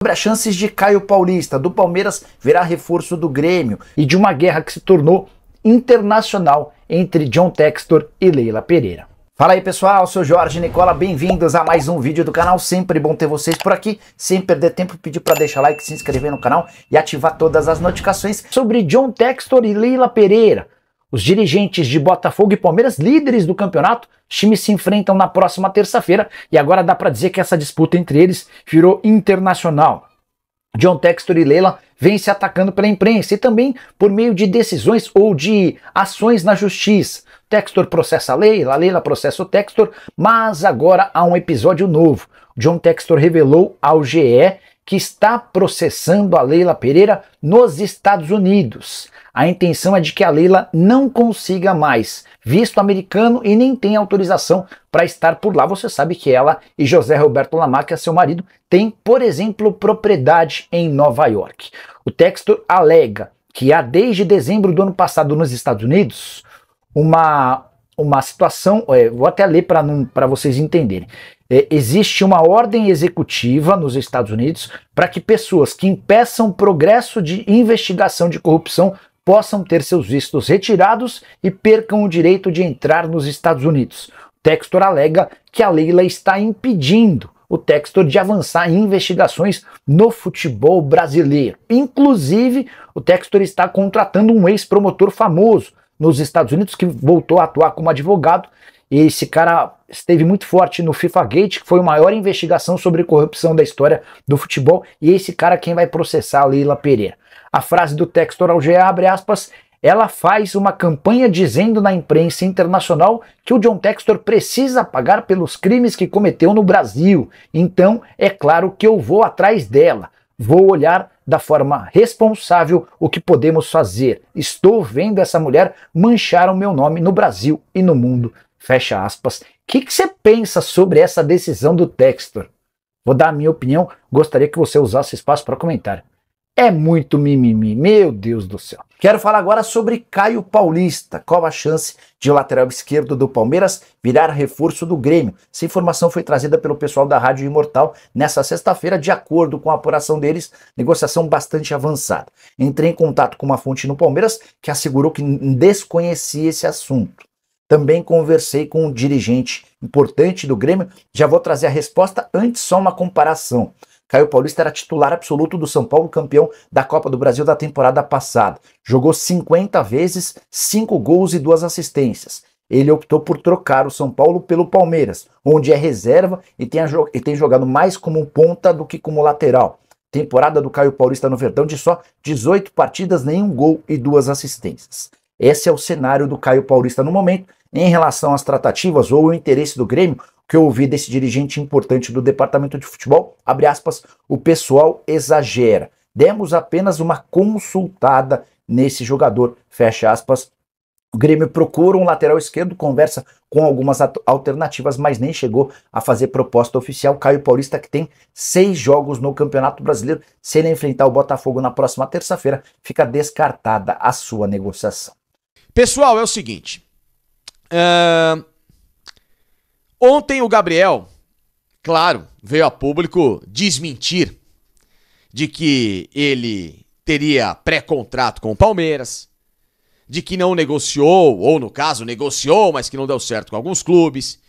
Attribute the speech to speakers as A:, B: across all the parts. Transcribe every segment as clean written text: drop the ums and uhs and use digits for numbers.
A: sobre as chances de Caio Paulista, do Palmeiras, virar reforço do Grêmio e de uma guerra que se tornou internacional entre John Textor e Leila Pereira. Fala aí pessoal, sou Jorge Nicola, bem-vindos a mais um vídeo do canal, sempre bom ter vocês por aqui, sem perder tempo, pedir para deixar like, se inscrever no canal e ativar todas as notificações sobre John Textor e Leila Pereira. Os dirigentes de Botafogo e Palmeiras, líderes do campeonato, os times se enfrentam na próxima terça-feira e agora dá para dizer que essa disputa entre eles virou internacional. John Textor e Leila vêm se atacando pela imprensa e também por meio de decisões ou de ações na justiça. Textor processa a Leila, a Leila processa o Textor, mas agora há um episódio novo. John Textor revelou ao GE que está processando a Leila Pereira nos Estados Unidos. A intenção é de que a Leila não consiga mais visto americano e nem tenha autorização para estar por lá. Você sabe que ela e José Roberto Lamáquia, seu marido, têm, por exemplo, propriedade em Nova York. O Textor alega que há desde dezembro do ano passado nos Estados Unidos uma situação, vou até ler para vocês entenderem. Existe uma ordem executiva nos Estados Unidos para que pessoas que impeçam progresso de investigação de corrupção possam ter seus vistos retirados e percam o direito de entrar nos Estados Unidos. O Textor alega que a Leila está impedindo o Textor de avançar em investigações no futebol brasileiro. Inclusive, o Textor está contratando um ex-promotor famoso nos Estados Unidos que voltou a atuar como advogado. Esse cara esteve muito forte no FIFA Gate, que foi a maior investigação sobre corrupção da história do futebol, e esse cara quem vai processar a Leila Pereira. A frase do Textor ao GE, abre aspas, ela faz uma campanha dizendo na imprensa internacional que o John Textor precisa pagar pelos crimes que cometeu no Brasil. Então, é claro que eu vou atrás dela. Vou olhar da forma responsável o que podemos fazer. Estou vendo essa mulher manchar o meu nome no Brasil e no mundo. Fecha aspas. O que você pensa sobre essa decisão do Textor? Vou dar a minha opinião, gostaria que você usasse espaço para comentário. É muito mimimi, meu Deus do céu. Quero falar agora sobre Caio Paulista. Qual a chance de o lateral esquerdo do Palmeiras virar reforço do Grêmio? Essa informação foi trazida pelo pessoal da Rádio Imortal nessa sexta-feira, de acordo com a apuração deles, negociação bastante avançada. Entrei em contato com uma fonte no Palmeiras que assegurou que desconhecia esse assunto. Também conversei com um dirigente importante do Grêmio, já vou trazer a resposta, antes só uma comparação. Caio Paulista era titular absoluto do São Paulo, campeão da Copa do Brasil da temporada passada. Jogou 50 vezes, 5 gols e 2 assistências. Ele optou por trocar o São Paulo pelo Palmeiras, onde é reserva e tem jogado mais como ponta do que como lateral. Temporada do Caio Paulista no Verdão de só 18 partidas, nenhum gol e 2 assistências. Esse é o cenário do Caio Paulista no momento. Em relação às tratativas ou o interesse do Grêmio, que eu ouvi desse dirigente importante do departamento de futebol, abre aspas, o pessoal exagera. Demos apenas uma consultada nesse jogador, fecha aspas. O Grêmio procura um lateral esquerdo, conversa com algumas alternativas, mas nem chegou a fazer proposta oficial. Caio Paulista, que tem 6 jogos no Campeonato Brasileiro, se ele enfrentar o Botafogo na próxima terça-feira, fica descartada a sua negociação.
B: Pessoal, é o seguinte, ontem o Gabriel, claro, veio a público desmentir de que ele teria pré-contrato com o Palmeiras, de que não negociou, ou no caso negociou, mas que não deu certo com alguns clubes,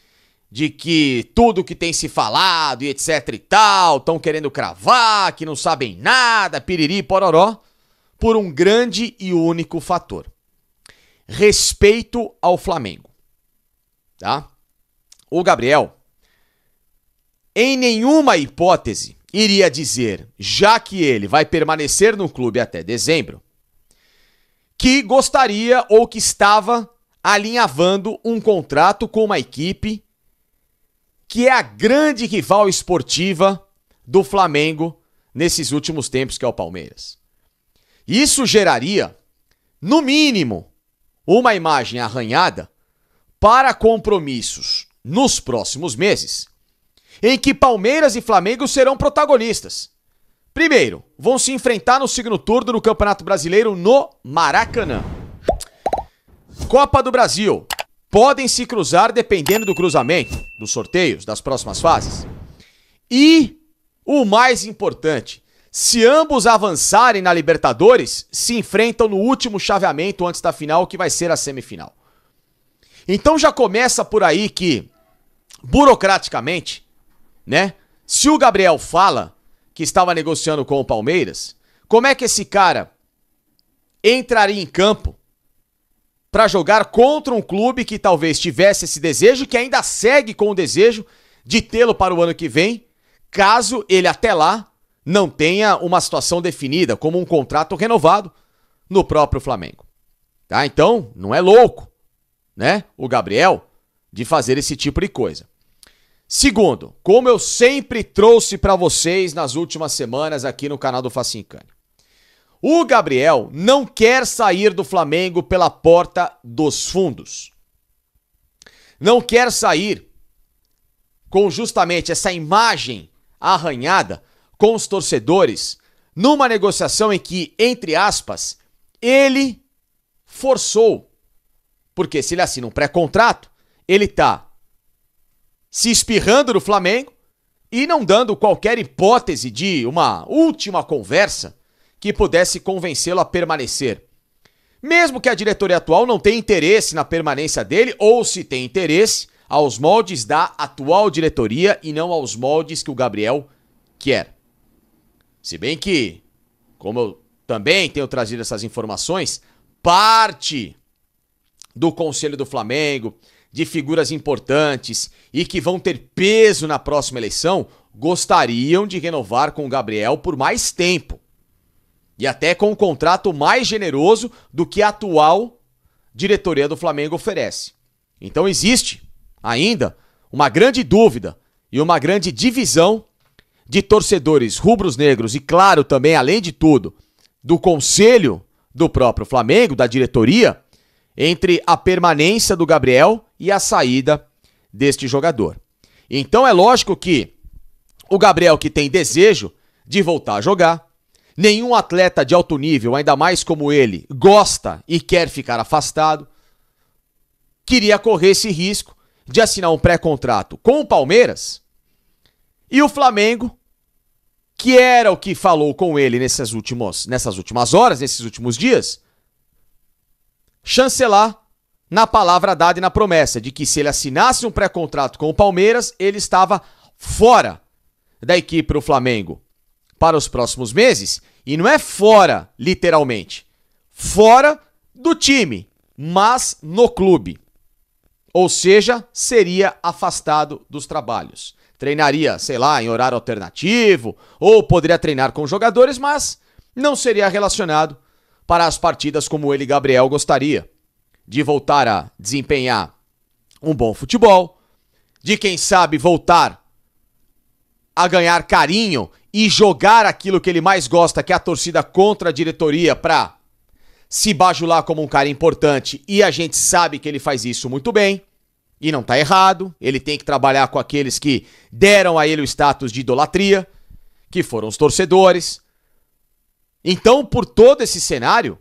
B: de que tudo que tem se falado e etc e tal, estão querendo cravar, que não sabem nada, piriri, pororó, por um grande e único fator. Respeito ao Flamengo, tá? O Gabriel, em nenhuma hipótese, iria dizer, já que ele vai permanecer no clube até dezembro, que gostaria ou que estava alinhavando um contrato com uma equipe que é a grande rival esportiva do Flamengo nesses últimos tempos, que é o Palmeiras. Isso geraria, no mínimo, uma imagem arranhada para compromissos nos próximos meses, em que Palmeiras e Flamengo serão protagonistas. Primeiro, vão se enfrentar no segundo turno do Campeonato Brasileiro no Maracanã. Copa do Brasil. Podem se cruzar dependendo do cruzamento, dos sorteios, das próximas fases. E, o mais importante, se ambos avançarem na Libertadores, se enfrentam no último chaveamento antes da final, que vai ser a semifinal. Então já começa por aí que, burocraticamente, né? Se o Gabriel fala que estava negociando com o Palmeiras, como é que esse cara entraria em campo para jogar contra um clube que talvez tivesse esse desejo, que ainda segue com o desejo de tê-lo para o ano que vem, caso ele até lá não tenha uma situação definida, como um contrato renovado no próprio Flamengo. Tá? Então, não é louco, né, o Gabriel, de fazer esse tipo de coisa. Segundo, como eu sempre trouxe para vocês nas últimas semanas aqui no canal do Facincani, o Gabriel não quer sair do Flamengo pela porta dos fundos. Não quer sair com justamente essa imagem arranhada com os torcedores numa negociação em que, entre aspas, ele forçou. Porque se ele assina um pré-contrato, ele tá se espirrando no Flamengo e não dando qualquer hipótese de uma última conversa que pudesse convencê-lo a permanecer. Mesmo que a diretoria atual não tenha interesse na permanência dele, ou se tem interesse, aos moldes da atual diretoria e não aos moldes que o Gabriel quer. Se bem que, como eu também tenho trazido essas informações, parte do Conselho do Flamengo, de figuras importantes e que vão ter peso na próxima eleição, gostariam de renovar com o Gabriel por mais tempo. E até com um contrato mais generoso do que a atual diretoria do Flamengo oferece. Então existe ainda uma grande dúvida e uma grande divisão de torcedores rubros-negros e, claro, também, além de tudo, do conselho do próprio Flamengo, da diretoria, entre a permanência do Gabriel e a saída deste jogador. Então é lógico que o Gabriel, que tem desejo de voltar a jogar, nenhum atleta de alto nível, ainda mais como ele, gosta e quer ficar afastado, queria correr esse risco de assinar um pré-contrato com o Palmeiras e o Flamengo, que era o que falou com ele nessas últimas horas, nesses últimos dias, chancelar na palavra dada e na promessa de que se ele assinasse um pré-contrato com o Palmeiras, ele estava fora da equipe do Flamengo para os próximos meses. E não é fora, literalmente, fora do time, mas no clube. Ou seja, seria afastado dos trabalhos. Treinaria, sei lá, em horário alternativo, ou poderia treinar com jogadores, mas não seria relacionado para as partidas como ele, Gabriel, gostaria. De voltar a desempenhar um bom futebol, de quem sabe voltar a ganhar carinho e jogar aquilo que ele mais gosta, que é a torcida contra a diretoria, para se bajular como um cara importante, e a gente sabe que ele faz isso muito bem, e não tá errado. Ele tem que trabalhar com aqueles que deram a ele o status de idolatria, que foram os torcedores. Então, por todo esse cenário,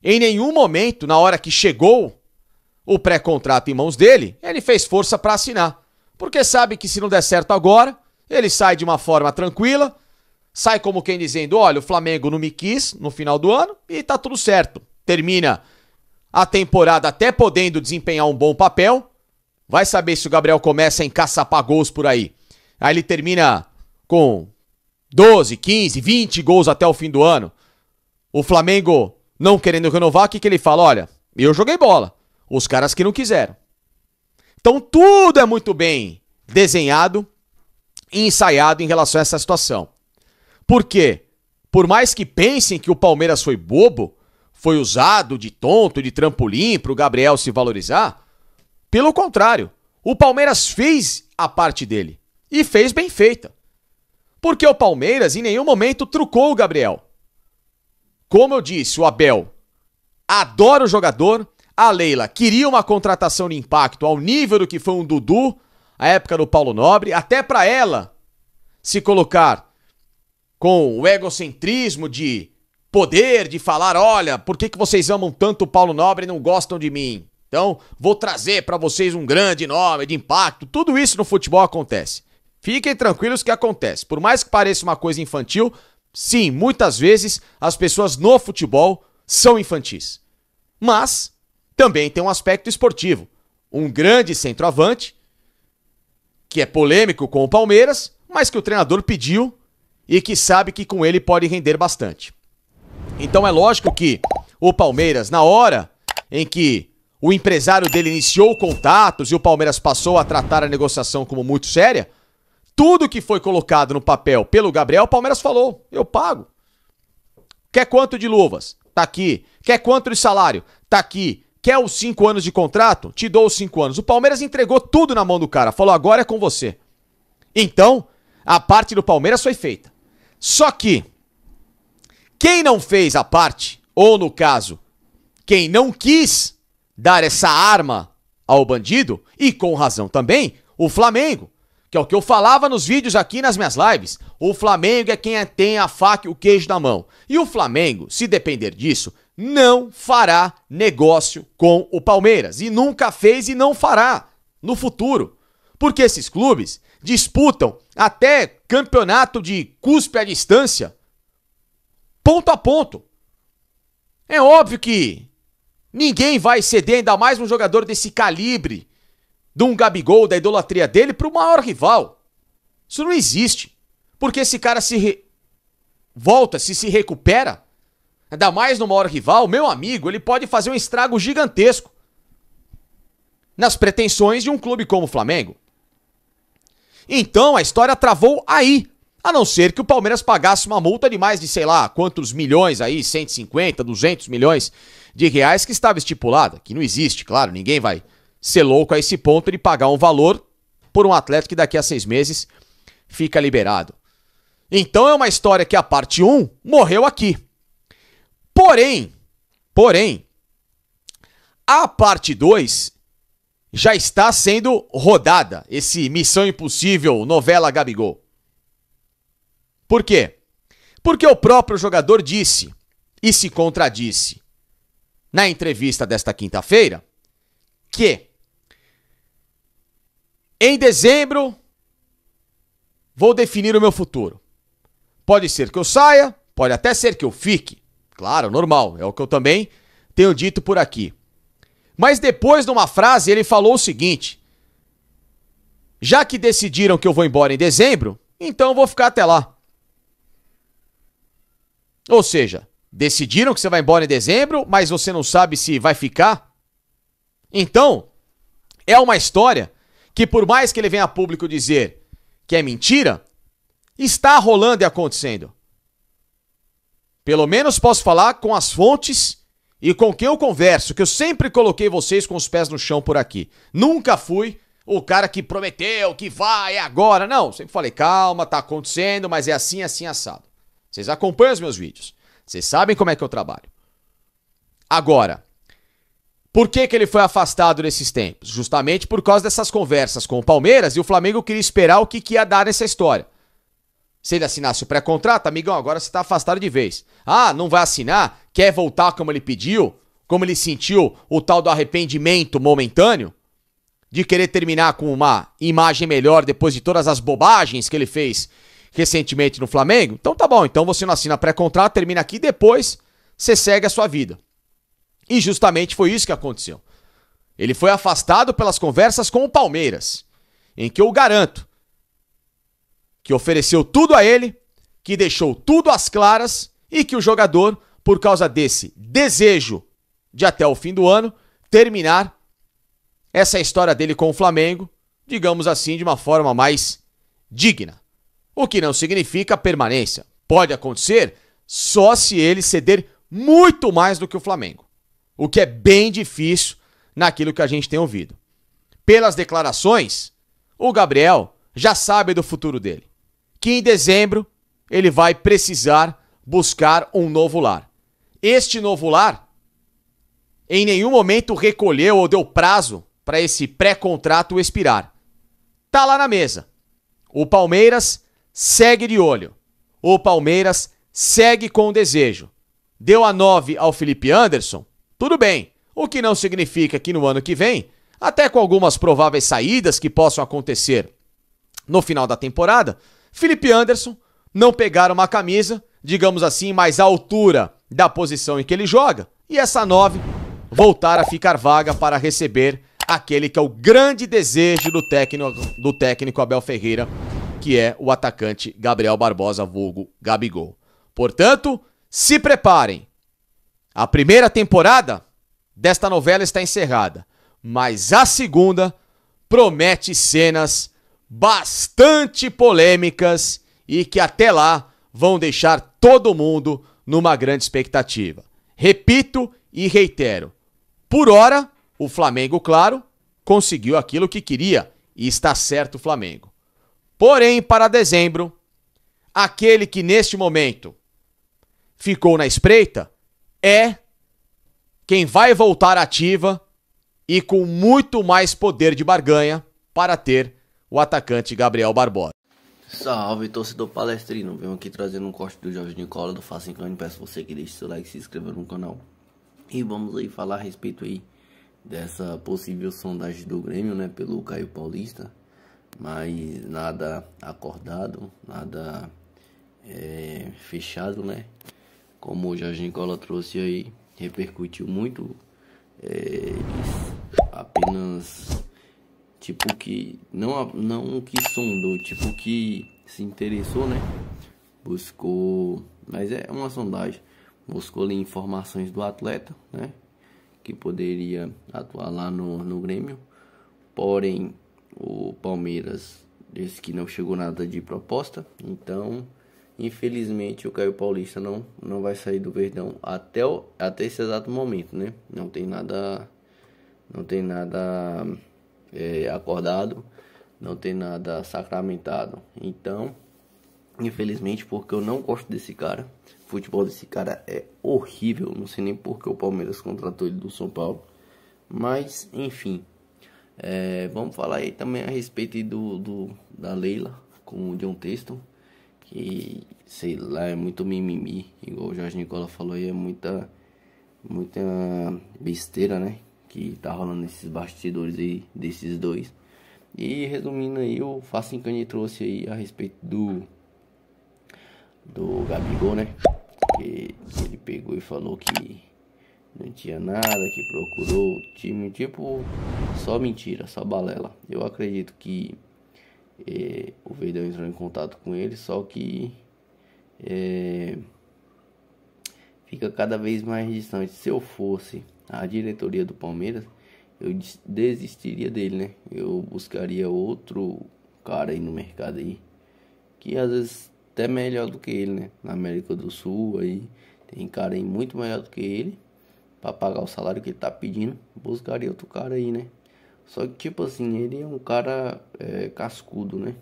B: em nenhum momento, na hora que chegou o pré-contrato em mãos dele, ele fez força para assinar. Porque sabe que se não der certo agora, ele sai de uma forma tranquila, sai como quem dizendo, olha, o Flamengo não me quis no final do ano e tá tudo certo. Termina a temporada até podendo desempenhar um bom papel. Vai saber se o Gabriel começa a encaçapar gols por aí. Aí ele termina com 12, 15, 20 gols até o fim do ano. O Flamengo não querendo renovar, o que ele fala? Olha, eu joguei bola, os caras que não quiseram. Então tudo é muito bem desenhado e ensaiado em relação a essa situação. Por quê? Por mais que pensem que o Palmeiras foi bobo, foi usado de tonto, de trampolim para o Gabriel se valorizar, pelo contrário, o Palmeiras fez a parte dele e fez bem feita. Porque o Palmeiras em nenhum momento trucou o Gabriel. Como eu disse, o Abel adora o jogador, a Leila queria uma contratação de impacto ao nível do que foi um Dudu, a época do Paulo Nobre, até para ela se colocar com o egocentrismo de poder, de falar, olha, por que vocês amam tanto o Paulo Nobre e não gostam de mim? Então, vou trazer para vocês um grande nome de impacto. Tudo isso no futebol acontece. Fiquem tranquilos que acontece. Por mais que pareça uma coisa infantil, Sim, muitas vezes as pessoas no futebol são infantis. Mas também tem um aspecto esportivo. Um grande centroavante, que é polêmico com o Palmeiras, mas que o treinador pediu e que sabe que com ele pode render bastante. Então é lógico que o Palmeiras, na hora em que o empresário dele iniciou contatos e o Palmeiras passou a tratar a negociação como muito séria, tudo que foi colocado no papel pelo Gabriel, o Palmeiras falou, eu pago. Quer quanto de luvas? Tá aqui. Quer quanto de salário? Tá aqui. Quer os 5 anos de contrato? Te dou os 5 anos. O Palmeiras entregou tudo na mão do cara, falou, agora é com você. Então, a parte do Palmeiras foi feita. Só que, quem não fez a parte, ou no caso, quem não quis dar essa arma ao bandido, e com razão também, o Flamengo, que é o que eu falava nos vídeos aqui nas minhas lives. O Flamengo é quem tem a faca e o queijo na mão. E o Flamengo, se depender disso, não fará negócio com o Palmeiras. E nunca fez e não fará no futuro. Porque esses clubes disputam até campeonato de cuspe à distância, ponto a ponto. É óbvio que ninguém vai ceder, ainda mais um jogador desse calibre, de um Gabigol, da idolatria dele, para o maior rival. Isso não existe. Porque esse cara volta, se recupera, ainda mais no maior rival, meu amigo, ele pode fazer um estrago gigantesco nas pretensões de um clube como o Flamengo. Então a história travou aí. A não ser que o Palmeiras pagasse uma multa de mais de sei lá quantos milhões aí, 150, 200 milhões de reais que estava estipulada. Que não existe, claro, ninguém vai ser louco a esse ponto de pagar um valor por um atleta que daqui a 6 meses fica liberado. Então é uma história que a parte 1 morreu aqui. Porém, a parte 2 já está sendo rodada, esse Missão Impossível novela Gabigol. Por quê? Porque o próprio jogador disse e se contradisse na entrevista desta quinta-feira que em dezembro vou definir o meu futuro. Pode ser que eu saia, pode até ser que eu fique. Claro, normal, é o que eu também tenho dito por aqui. Mas depois de uma frase ele falou o seguinte: já que decidiram que eu vou embora em dezembro, então eu vou ficar até lá. Ou seja, decidiram que você vai embora em dezembro, mas você não sabe se vai ficar? Então, é uma história que, por mais que ele venha a público dizer que é mentira, está rolando e acontecendo. Pelo menos posso falar com as fontes e com quem eu converso, que eu sempre coloquei vocês com os pés no chão por aqui. Nunca fui o cara que prometeu, que vai, é agora. Não, sempre falei, calma, tá acontecendo, mas é assim, assim, assado. Vocês acompanham os meus vídeos. Vocês sabem como é que eu trabalho. Agora, por que ele foi afastado nesses tempos? Justamente por causa dessas conversas com o Palmeiras e o Flamengo queria esperar o que ia dar nessa história. Se ele assinasse o pré-contrato, amigão, agora você tá afastado de vez. Ah, não vai assinar? Quer voltar como ele pediu? Como ele sentiu o tal do arrependimento momentâneo? De querer terminar com uma imagem melhor depois de todas as bobagens que ele fez recentemente no Flamengo? Então tá bom, então você não assina pré-contrato, termina aqui, depois você segue a sua vida. E justamente foi isso que aconteceu. Ele foi afastado pelas conversas com o Palmeiras, em que eu garanto que ofereceu tudo a ele, que deixou tudo às claras e que o jogador, por causa desse desejo de até o fim do ano, terminar essa história dele com o Flamengo, digamos assim, de uma forma mais digna. O que não significa permanência. Pode acontecer só se ele ceder muito mais do que o Flamengo. O que é bem difícil naquilo que a gente tem ouvido. Pelas declarações, o Gabriel já sabe do futuro dele. Que em dezembro ele vai precisar buscar um novo lar. Este novo lar, em nenhum momento recolheu ou deu prazo para esse pré-contrato expirar. Tá lá na mesa. O Palmeiras segue de olho. O Palmeiras segue com desejo. Deu a 9 ao Felipe Anderson? Tudo bem. O que não significa que no ano que vem, até com algumas prováveis saídas que possam acontecer no final da temporada, Felipe Anderson não pegar uma camisa digamos assim, mais à altura da posição em que ele joga. E essa 9 voltar a ficar vaga para receber aquele que é o grande desejo do técnico Abel Ferreira, que é o atacante Gabriel Barbosa, vulgo Gabigol. Portanto, se preparem. A primeira temporada desta novela está encerrada, mas a segunda promete cenas bastante polêmicas e que até lá vão deixar todo mundo numa grande expectativa. Repito e reitero, por hora, o Flamengo, claro, conseguiu aquilo que queria e está certo o Flamengo. Porém, para dezembro, aquele que neste momento ficou na espreita é quem vai voltar ativa e com muito mais poder de barganha para ter o atacante Gabriel Barbosa.
C: Salve, torcedor palestrino, venho aqui trazendo um corte do Jorge Nicola do Faça Inclane. Peço você que deixe seu like e se inscreva no canal. E vamos aí falar a respeito aí dessa possível sondagem do Grêmio, né, pelo Caio Paulista. Mas nada acordado, nada fechado, né? Como o Jorge Nicola trouxe aí, repercutiu muito. Apenas tipo que não que sondou, tipo que se interessou, né? Buscou, mas é uma sondagem. Buscou ali informações do atleta, né? Que poderia atuar lá no Grêmio. Porém, o Palmeiras disse que não chegou nada de proposta. Então, infelizmente, o Caio Paulista não vai sair do Verdão até esse exato momento, né? Não tem nada acordado, não tem nada sacramentado. Então, infelizmente, porque eu não gosto desse cara, o futebol desse cara é horrível. Não sei nem porque o Palmeiras contratou ele do São Paulo. Mas, enfim, vamos falar aí também a respeito da Leila com o John Texton, que, sei lá, é muito mimimi, igual o Jorge Nicola falou aí, é muita besteira, né, que tá rolando nesses bastidores aí desses dois. E resumindo aí, o Faça Inclane trouxe aí a respeito do Gabigol, né, que ele pegou e falou que não tinha nada, que procurou o time, tipo, só mentira, só balela. Eu acredito que o Verdão entrou em contato com ele, só que fica cada vez mais distante. Se eu fosse a diretoria do Palmeiras, eu desistiria dele, né? Eu buscaria outro cara aí no mercado aí, que às vezes até melhor do que ele, né? Na América do Sul aí tem cara aí muito melhor do que ele, pra pagar o salário que ele tá pedindo. Buscaria outro cara aí, né? Só que, tipo assim, ele é um cara cascudo, né?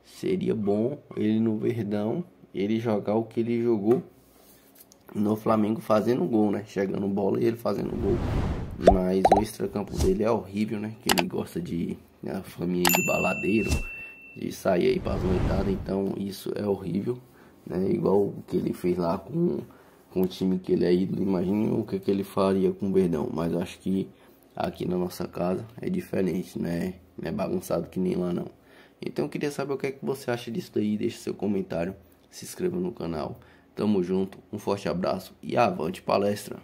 C: Seria bom ele no Verdão, ele jogar o que ele jogou no Flamengo, fazendo gol, né? Chegando bola e ele fazendo gol. Mas o extracampo dele é horrível, né? Que ele gosta de família de baladeiro, de sair aí pra noitada. Então isso é horrível, né? Igual o que ele fez lá com o time que ele é ídolo. Imagine o que ele faria com o Verdão. Mas acho que aqui na nossa casa é diferente, né? Não é bagunçado que nem lá não. Então eu queria saber o que é que você acha disso daí. Deixe seu comentário, se inscreva no canal. Tamo junto, um forte abraço e avante palestra!